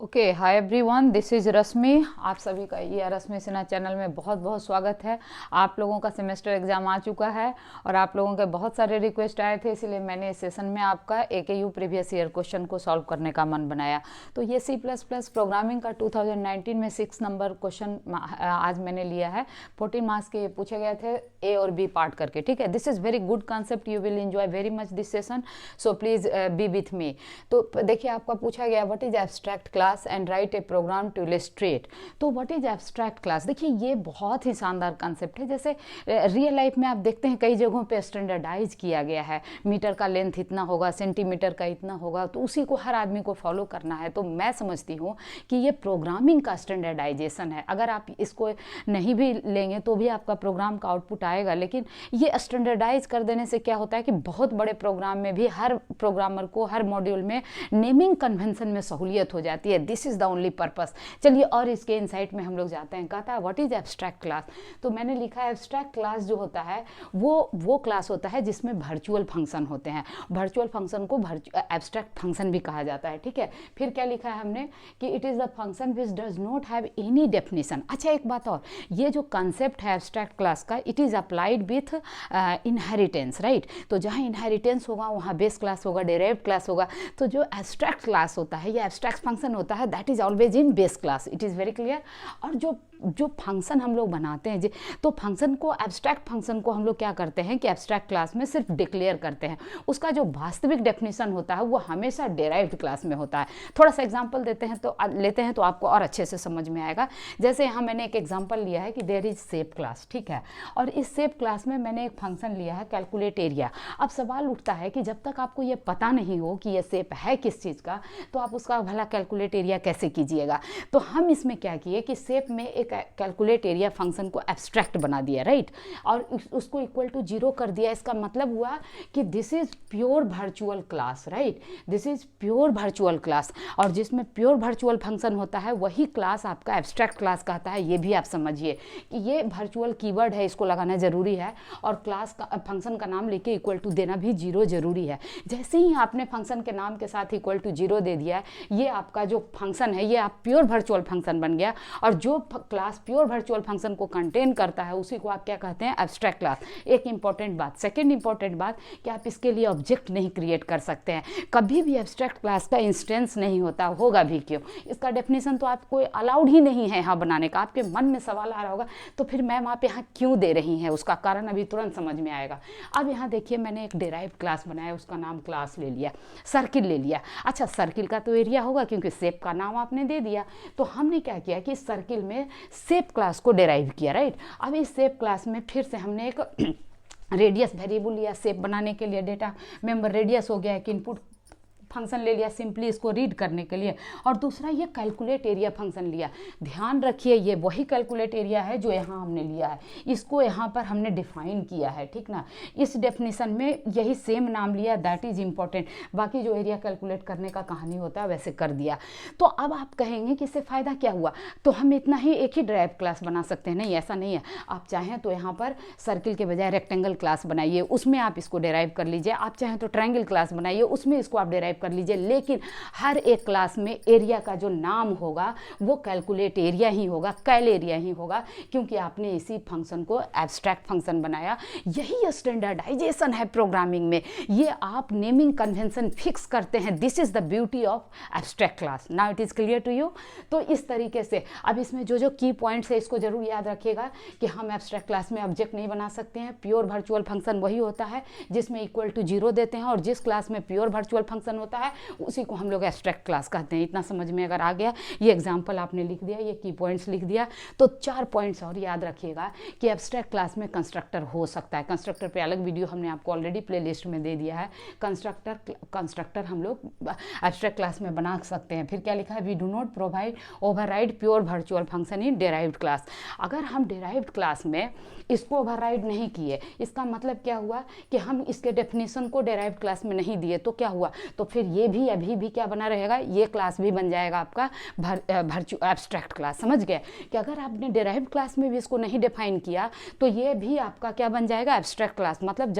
Okay, hi everyone, this is Rashmi. आप सभी का ये रश्मि सिन्हा चैनल में बहुत बहुत स्वागत है। आप लोगों का सेमेस्टर एग्जाम आ चुका है और आप लोगों के बहुत सारे रिक्वेस्ट आए थे, इसलिए मैंने इस सेशन में आपका AKU प्रीवियस ईयर क्वेश्चन को सॉल्व करने का मन बनाया। तो ये C++ प्रोग्रामिंग का 2019 में 6 नंबर क्वेश्चन आज मैंने लिया है। 14 मार्क्स के पूछे गए थे A और B पार्ट करके, ठीक है। This is very good concept, you will enjoy very much this session, so please be with me. तो देखिए, आपका पूछा गया what is abstract class and write a program to illustrate. तो व्हाट इज एब्स्ट्रैक्ट क्लास, देखिए ये बहुत ही शानदार कंसेप्ट है। जैसे रियल लाइफ में आप देखते हैं कई जगहों पे स्टैंडर्डाइज किया गया है, मीटर का लेंथ इतना होगा, सेंटीमीटर का इतना होगा, तो उसी को हर आदमी को फॉलो करना है। तो मैं समझती हूँ कि ये प्रोग्रामिंग का स्टैंडर्डाइजेशन है। अगर आप इसको नहीं भी लेंगे तो भी आपका प्रोग्राम का आउटपुट आएगा, लेकिन ये स्टैंडर्डाइज कर देने से क्या होता है कि बहुत बड़े प्रोग्राम में भी हर प्रोग्रामर को हर मॉड्यूल में नेमिंग कन्वेंशन में सहूलियत हो जाती है। This is the only purpose. चलिए और इसके इनसाइट में हम लोग जाते हैं। कहता है व्हाट इज एब्स्ट्रैक्ट क्लास। तो मैंने लिखा है एब्स्ट्रैक्ट क्लास जो होता है वो क्लास होता है जिसमें वर्चुअल फंक्शन होते हैं। वर्चुअल फंक्शन को एब्स्ट्रैक्ट फंक्शन भी कहा जाता है, ठीक है। फिर क्या लिखा है हमने कि it is the function which does not have any definition. अच्छा, एक बात और, ये जो कंसेप्ट है एब्स्ट्रैक्ट क्लास का, it is applied with inheritance, right. तो जहाँ इनहेरिटेंस होगा वहाँ बेस क्लास होगा, डेराइव्ड क्लास होगा। तो जो एब्स्ट्रैक्ट क्लास होता है या एब्स्ट्रैक्ट फंक्शन होता है, that is always in base class. It is very clear. और जो फंक्शन हम लोग बनाते हैं तो फंक्शन को, एब्स्ट्रैक्ट फंक्शन को हम लोग क्या करते हैं कि एब्स्ट्रैक्ट क्लास में सिर्फ डिक्लेयर करते हैं। उसका जो वास्तविक डेफिनेशन होता है वो हमेशा डेराइव्ड क्लास में होता है। थोड़ा सा एग्जांपल लेते हैं तो आपको और अच्छे से समझ में आएगा। जैसे यहाँ मैंने एक एग्जांपल लिया है कि देयर इज शेप क्लास, ठीक है। और इस शेप क्लास में मैंने एक फंक्शन लिया है कैलकुलेट एरिया। अब सवाल उठता है कि जब तक आपको ये पता नहीं हो कि ये शेप है किस चीज़ का, तो आप उसका भला कैलकुलेट एरिया कैसे कीजिएगा। तो हम इसमें क्या किए कि शेप में एक कैलकुलेट एरिया फंक्शन को एब्स्ट्रैक्ट बना दिया, राइट। और उसको इक्वल टू 0 कर दिया। इसका मतलब हुआ कि this is pure virtual class, right. This is pure virtual class. और जिसमें प्योर वर्चुअल फंक्शन होता है वही क्लास आपका एब्स्ट्रैक्ट क्लास कहता है। ये भी आप समझिए कि ये वर्चुअल कीवर्ड है, इसको लगाना जरूरी है। और क्लास का फंक्शन का नाम लेके इक्वल टू देना भी 0 जरूरी है। जैसे ही आपने फंक्शन के नाम के साथ इक्वल टू 0 दे दिया, ये आपका जो फंक्शन है ये आप प्योर वर्चुअल फंक्शन बन गया। और जो क्लास प्योर वर्चुअल फंक्शन को कंटेन करता है उसी को आप क्या कहते हैं, एब्स्ट्रैक्ट क्लास। एक इंपॉर्टेंट बात, सेकंड इंपॉर्टेंट बात कि आप इसके लिए ऑब्जेक्ट नहीं क्रिएट कर सकते हैं। कभी भी एब्स्ट्रैक्ट क्लास का इंस्टेंस नहीं होता, होगा भी क्यों। इसका डेफिनेशन तो आपको अलाउड ही नहीं है यहाँ बनाने का। आपके मन में सवाल आ रहा होगा तो फिर मैम आप यहाँ क्यों दे रही हैं, उसका कारण अभी तुरंत समझ में आएगा। अब यहाँ देखिए, मैंने एक डेराइव्ड क्लास बनाया, उसका नाम क्लास ले लिया, सर्किल ले लिया। अच्छा, सर्किल का तो एरिया होगा क्योंकि शेप का नाम आपने दे दिया। तो हमने क्या किया कि सर्किल में शेप क्लास को डेराइव किया, राइट। अब इस शेप क्लास में फिर से हमने एक रेडियस वेरिएबल लिया शेप बनाने के लिए। डेटा मेंबर रेडियस हो गया, एक इनपुट फंक्शन ले लिया सिंपली इसको रीड करने के लिए। और दूसरा ये कैलकुलेट एरिया फंक्शन लिया। ध्यान रखिए, ये वही कैलकुलेट एरिया है जो यहाँ हमने लिया है, इसको यहाँ पर हमने डिफाइन किया है, ठीक ना। इस डेफिनेशन में यही सेम नाम लिया, दैट इज इंपॉर्टेंट। बाकी जो एरिया कैलकुलेट करने का कहानी होता है वैसे कर दिया। तो अब आप कहेंगे कि इससे फ़ायदा क्या हुआ। तो हम इतना ही एक ही ड्राइव क्लास बना सकते हैं, नहीं ऐसा नहीं है। आप चाहें तो यहाँ पर सर्किल के बजाय रेक्टेंगल क्लास बनाइए, उसमें आप इसको डेराइव कर लीजिए। आप चाहें तो ट्रायंगल क्लास बनाइए, उसमें इसको आप डेराइव कर लीजिए। लेकिन हर एक क्लास में एरिया का जो नाम होगा वो कैलकुलेट एरिया ही होगा, कैल एरिया ही होगा, क्योंकि आपने इसी फंक्शन को एब्स्ट्रैक्ट फंक्शन बनाया। यही स्टैंडर्डाइजेशन है प्रोग्रामिंग में। ये आप नेमिंग कन्वेंशन फिक्स करते हैं। This is the beauty of abstract class. Now it is clear to you. तो इस तरीके से अब इसमें जो की पॉइंट्स है इसको जरूर याद रखिएगा कि हम एब्स्ट्रैक्ट क्लास में ऑब्जेक्ट नहीं बना सकते हैं। प्योर वर्चुअल फंक्शन वही होता है जिसमें इक्वल टू 0 देते हैं, और जिस क्लास में प्योर वर्चुअल फंक्शन होता है उसी को हम लोग एब्स्ट्रैक्ट क्लास कहते हैं। इतना समझ में अगर आ गया, ये एग्जांपल आपने लिख दिया, ये की पॉइंट्स लिख दिया, तो 4 पॉइंट्स और याद रखिएगा कि एब्स्ट्रैक्ट क्लास में कंस्ट्रक्टर हो सकता है। कंस्ट्रक्टर पे अलग वीडियो हमने आपको ऑलरेडी प्लेलिस्ट में दे दिया है। कंस्ट्रक्टर हम लोग एब्स्ट्रैक्ट क्लास में बना सकते हैं। फिर क्या लिखा है, we do not provide override pure virtual function in derived class. अगर हम डेराइव्ड क्लास में इसको ओवरराइड नहीं किए, इसका मतलब क्या हुआ कि हम इसके डेफिनेशन को डेराइव्ड क्लास में नहीं दिए, तो क्या हुआ, तो फिर ये भी अभी भी क्या बना रहेगा, ये क्लास भी बन जाएगा आपका एब्स्ट्रैक्ट क्लास। समझ गए कि अगर आपने डेराइव्ड क्लास में भी इसको नहीं डिफाइन किया तो ये भी आपका क्या बन जाएगा, एब्स्ट्रैक्ट क्लास। मतलब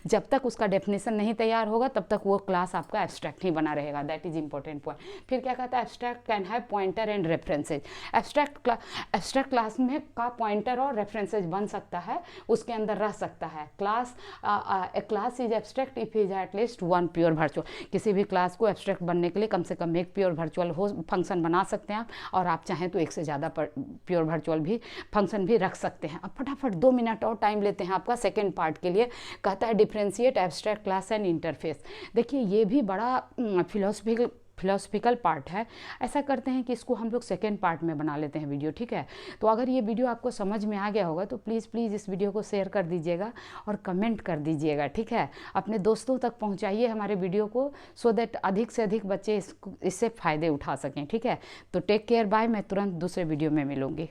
जब तक उसका डेफिनेशन नहीं तैयार होगा तब तक वो क्लास आपका एब्स्ट्रैक्ट ही बना रहेगा। That is important point. फिर क्या कहता है, abstract can have pointer and references. Abstract class में का पॉइंटर और रेफरेंसेज बन सकता है, उसके अंदर रह सकता है। Class is abstract if is at least one pure virtual. किसी भी क्लास को एब्स्ट्रैक्ट बनने के लिए कम से कम एक प्योर वर्चुअल हो फंक्शन बना सकते हैं आप, और आप चाहें तो एक से ज़्यादा प्योर वर्चुअल भी फंक्शन भी रख सकते हैं। अब फटाफट 2 मिनट और टाइम लेते हैं आपका सेकेंड पार्ट के लिए। कहता है differentiate abstract class and interface. देखिए ये भी बड़ा फिलोसफिकल पार्ट है। ऐसा करते हैं कि इसको हम लोग सेकेंड पार्ट में बना लेते हैं वीडियो, ठीक है। तो अगर ये वीडियो आपको समझ में आ गया होगा तो प्लीज़ इस वीडियो को शेयर कर दीजिएगा और कमेंट कर दीजिएगा, ठीक है। अपने दोस्तों तक पहुंचाइए हमारे वीडियो को, सो दैट अधिक से अधिक बच्चे इससे फ़ायदे उठा सकें, ठीक है। तो टेक केयर, बाय। मैं तुरंत दूसरे वीडियो में मिलूँगी।